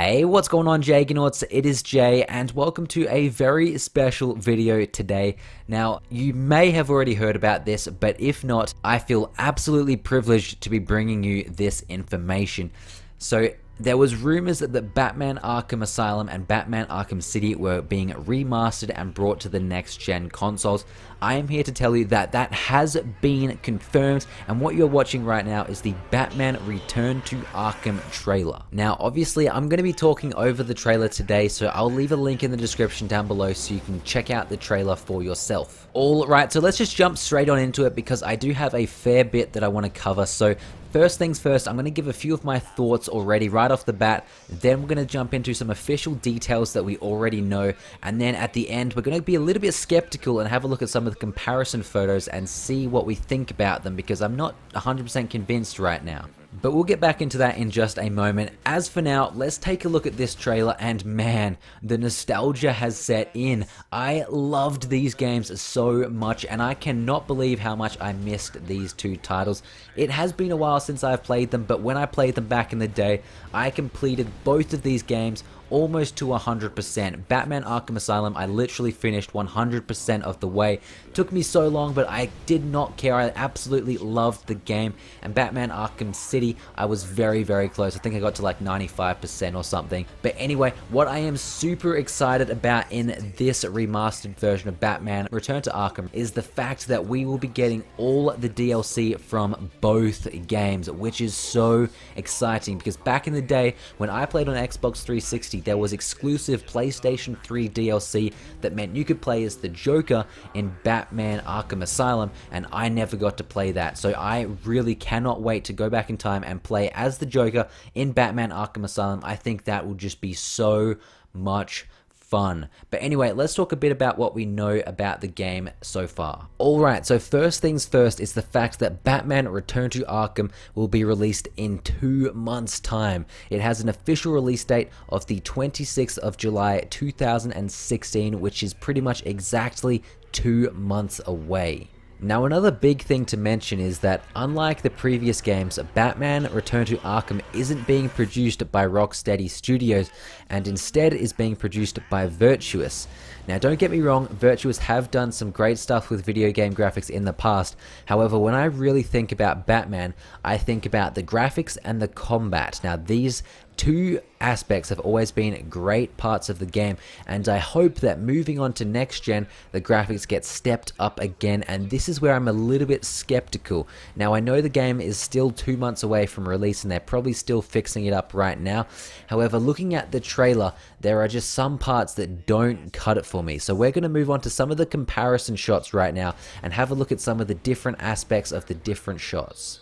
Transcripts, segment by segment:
Hey, what's going on, Jagonauts? It is Jay, and welcome to a very special video today. Now, you may have already heard about this, but if not, I feel absolutely privileged to be bringing you this information. So, there was rumors that Batman Arkham Asylum and Batman Arkham City were being remastered and brought to the next-gen consoles. I am here to tell you that that has been confirmed, and what you're watching right now is the Batman Return to Arkham trailer. Now, obviously, I'm going to be talking over the trailer today, so I'll leave a link in the description down below so you can check out the trailer for yourself. Alright, so let's just jump straight on into it because I do have a fair bit that I want to cover. So first things first, I'm going to give a few of my thoughts already right off the bat, then we're going to jump into some official details that we already know, and then at the end we're going to be a little bit skeptical and have a look at some of the comparison photos and see what we think about them, because I'm not 100% convinced right now. But we'll get back into that in just a moment. As for now, let's take a look at this trailer, and man, the nostalgia has set in. I loved these games so much, and I cannot believe how much I missed these two titles. It has been a while since I've played them, but when I played them back in the day, I completed both of these games almost to 100%. Batman Arkham Asylum, I literally finished 100% of the way. Took me so long, but I did not care. I absolutely loved the game. And Batman Arkham City, I was very, very close. I think I got to like 95% or something. But anyway, what I am super excited about in this remastered version of Batman Return to Arkham is the fact that we will be getting all the DLC from both games, which is so exciting, because back in the day when I played on Xbox 360, there was exclusive PlayStation 3 DLC that meant you could play as the Joker in Batman Arkham Asylum, and I never got to play that. So I really cannot wait to go back in time and play as the Joker in Batman Arkham Asylum. I think that will just be so much fun. But anyway, let's talk a bit about what we know about the game so far. Alright, so first things first is the fact that Batman Return to Arkham will be released in 2 months' time. It has an official release date of the 26th of July 2016, which is pretty much exactly 2 months away. Now, another big thing to mention is that unlike the previous games, Batman Return to Arkham isn't being produced by Rocksteady Studios, and instead is being produced by Virtuous. Now, don't get me wrong, Virtuous have done some great stuff with video game graphics in the past. However, when I really think about Batman, I think about the graphics and the combat. Now, these two aspects have always been great parts of the game, and I hope that moving on to next gen, the graphics get stepped up again, and this is where I'm a little bit skeptical. Now, I know the game is still 2 months away from release, and they're probably still fixing it up right now. However, looking at the trailer, there are just some parts that don't cut it for me. So we're going to move on to some of the comparison shots right now and have a look at some of the different aspects of the different shots.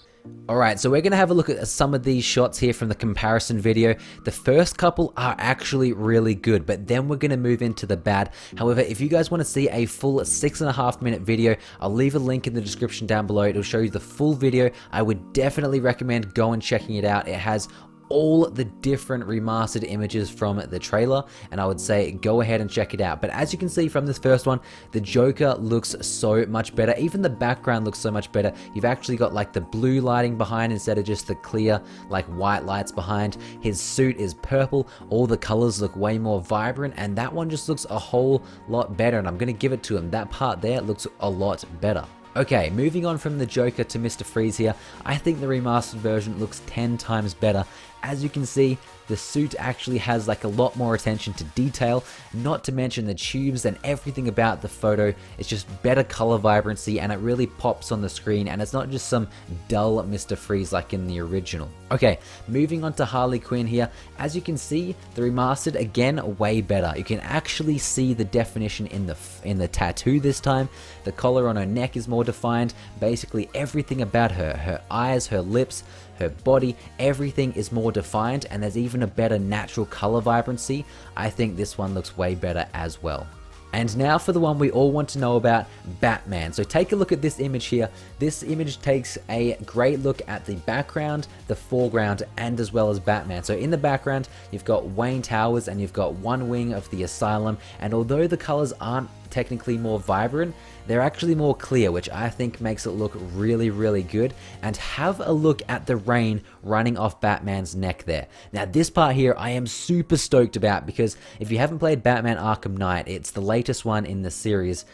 Alright, so we're going to have a look at some of these shots here from the comparison video. The first couple are actually really good, but then we're going to move into the bad. However, if you guys want to see a full 6.5 minute video, I'll leave a link in the description down below. It'll show you the full video. I would definitely recommend going and checking it out. It has all the different remastered images from the trailer, and I would say go ahead and check it out. But as you can see from this first one, the Joker looks so much better. Even the background looks so much better. You've actually got like the blue lighting behind instead of just the clear like white lights behind. His suit is purple. All the colors look way more vibrant, and that one just looks a whole lot better, and I'm gonna give it to him. That part there looks a lot better. Okay, moving on from the Joker to Mr. Freeze here, I think the remastered version looks 10 times better. As you can see, the suit actually has like a lot more attention to detail, not to mention the tubes and everything about the photo. It's just better color vibrancy, and it really pops on the screen, and it's not just some dull Mr. Freeze like in the original. Okay, moving on to Harley Quinn here. As you can see, the remastered, again, way better. You can actually see the definition in the tattoo this time. The collar on her neck is more defined. Basically everything about her eyes, her lips, her body, everything is more defined, and there's even a better natural color vibrancy. I think this one looks way better as well. And now for the one we all want to know about, Batman. So take a look at this image here. This image takes a great look at the background, the foreground, and as well as Batman. So in the background, you've got Wayne Towers and you've got one wing of the asylum, and although the colors aren't technically more vibrant, they're actually more clear, which I think makes it look really, really good. And have a look at the rain running off Batman's neck there. Now this part here I am super stoked about, because if you haven't played Batman Arkham Knight, it's the latest one in the series.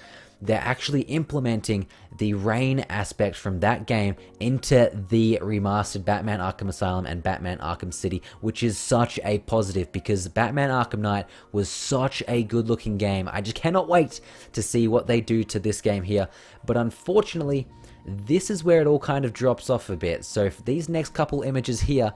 They're actually implementing the rain aspect from that game into the remastered Batman Arkham Asylum and Batman Arkham City, which is such a positive, because Batman Arkham Knight was such a good looking game. I just cannot wait to see what they do to this game here. But unfortunately, this is where it all kind of drops off a bit. So these next couple images here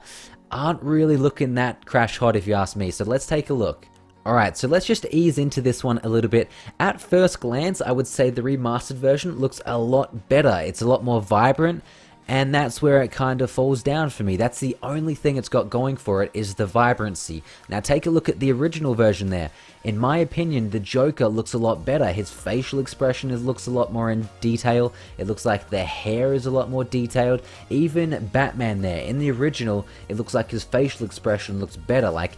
aren't really looking that crash hot, if you ask me. So let's take a look. Alright, so let's just ease into this one a little bit. At first glance, I would say the remastered version looks a lot better. It's a lot more vibrant, and that's where it kind of falls down for me. That's the only thing it's got going for it, is the vibrancy. Now take a look at the original version there. In my opinion, the Joker looks a lot better. His facial expression looks a lot more in detail. It looks like the hair is a lot more detailed. Even Batman there, in the original, it looks like his facial expression looks better. Like,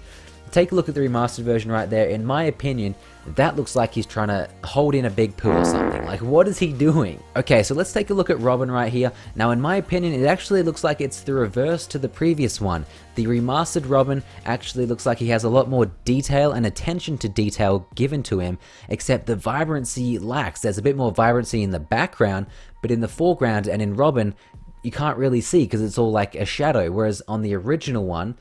take a look at the remastered version right there. In my opinion, that looks like he's trying to hold in a big poo or something. Like, what is he doing? Okay, so let's take a look at Robin right here. Now, in my opinion, it actually looks like it's the reverse to the previous one. The remastered Robin actually looks like he has a lot more detail and attention to detail given to him, except the vibrancy lacks. There's a bit more vibrancy in the background, but in the foreground and in Robin, you can't really see because it's all like a shadow, whereas on the original one,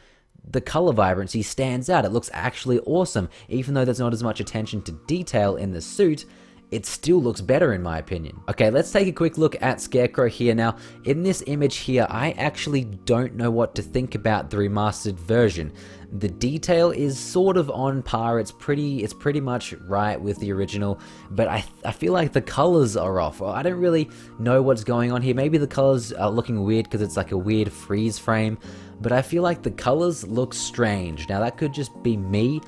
the color vibrancy stands out. It looks actually awesome. Even though there's not as much attention to detail in the suit, it still looks better in my opinion. Okay, let's take a quick look at Scarecrow here. Now, in this image here, I actually don't know what to think about the remastered version. The detail is sort of on par. It's pretty much right with the original, but I feel like the colors are off. I don't really know what's going on here. Maybe the colors are looking weird because it's like a weird freeze frame, but I feel like the colors look strange. Now that could just be me,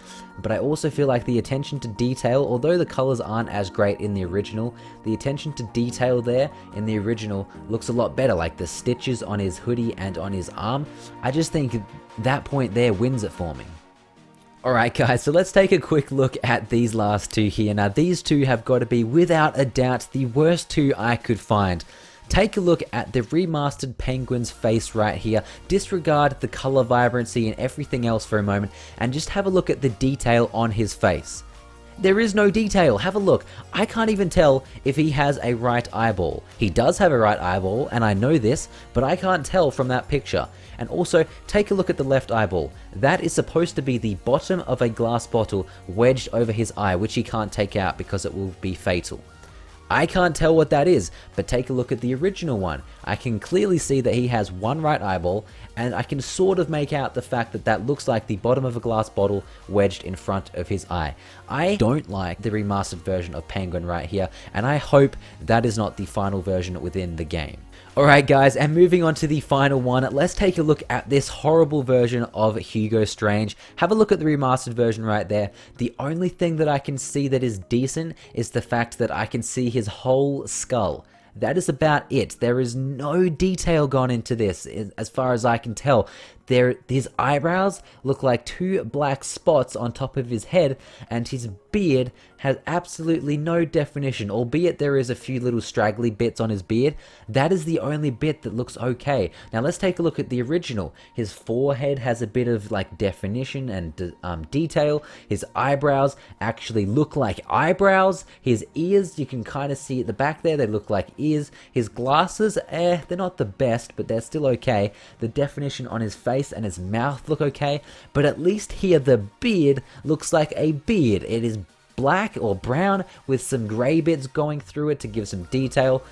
but I also feel like the attention to detail, although the colors aren't as great in the original, the attention to detail there in the original looks a lot better, like the stitches on his hoodie and on his arm. I just think that point there wins it for me. Alright guys, so let's take a quick look at these last two here. Now these two have got to be without a doubt the worst two I could find. Take a look at the remastered Penguin's face right here. Disregard the color vibrancy and everything else for a moment, and just have a look at the detail on his face. There is no detail. Have a look. I can't even tell if he has a right eyeball. He does have a right eyeball, and I know this, but I can't tell from that picture. And also, take a look at the left eyeball. That is supposed to be the bottom of a glass bottle wedged over his eye, which he can't take out because it will be fatal. I can't tell what that is, but take a look at the original one. I can clearly see that he has one right eyeball, and I can sort of make out the fact that that looks like the bottom of a glass bottle wedged in front of his eye. I don't like the remastered version of Penguin right here, and I hope that is not the final version within the game. Alright guys, and moving on to the final one, let's take a look at this horrible version of Hugo Strange. Have a look at the remastered version right there. The only thing that I can see that is decent is the fact that I can see his whole skull. That is about it. There is no detail gone into this, as far as I can tell. His eyebrows look like two black spots on top of his head, and his beard has absolutely no definition, albeit there is a few little straggly bits on his beard. That is the only bit that looks okay. Now let's take a look at the original. His forehead has a bit of like definition and detail. His eyebrows actually look like eyebrows. His ears, you can kind of see at the back there, they look like ears. His glasses, they're not the best, but they're still okay. The definition on his face and his mouth look okay, but at least here the beard looks like a beard. It is black or brown with some grey bits going through it to give some detail.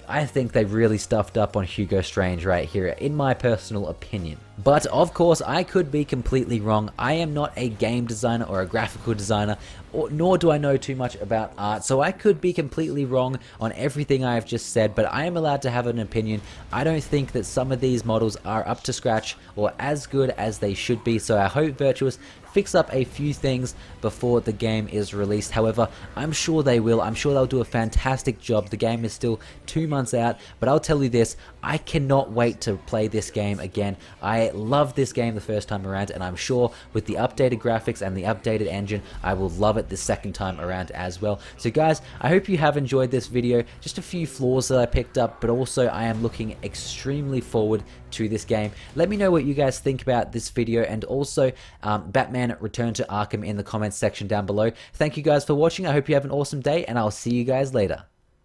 I think they really stuffed up on Hugo Strange right here, in my personal opinion. But of course, I could be completely wrong. I am not a game designer or a graphical designer, nor do I know too much about art, so I could be completely wrong on everything I have just said, but I am allowed to have an opinion. I don't think that some of these models are up to scratch or as good as they should be, so I hope Virtuous fix up a few things before the game is released. However, I'm sure they will. I'm sure they'll do a fantastic job. The game is still 2 months out, but I'll tell you this, I cannot wait to play this game again. I I loved this game the first time around, and I'm sure with the updated graphics and the updated engine, I will love it the second time around as well. So guys, I hope you have enjoyed this video. Just a few flaws that I picked up, but also I am looking extremely forward to this game. Let me know what you guys think about this video, and also Batman Return to Arkham in the comments section down below. Thank you guys for watching. I hope you have an awesome day, and I'll see you guys later.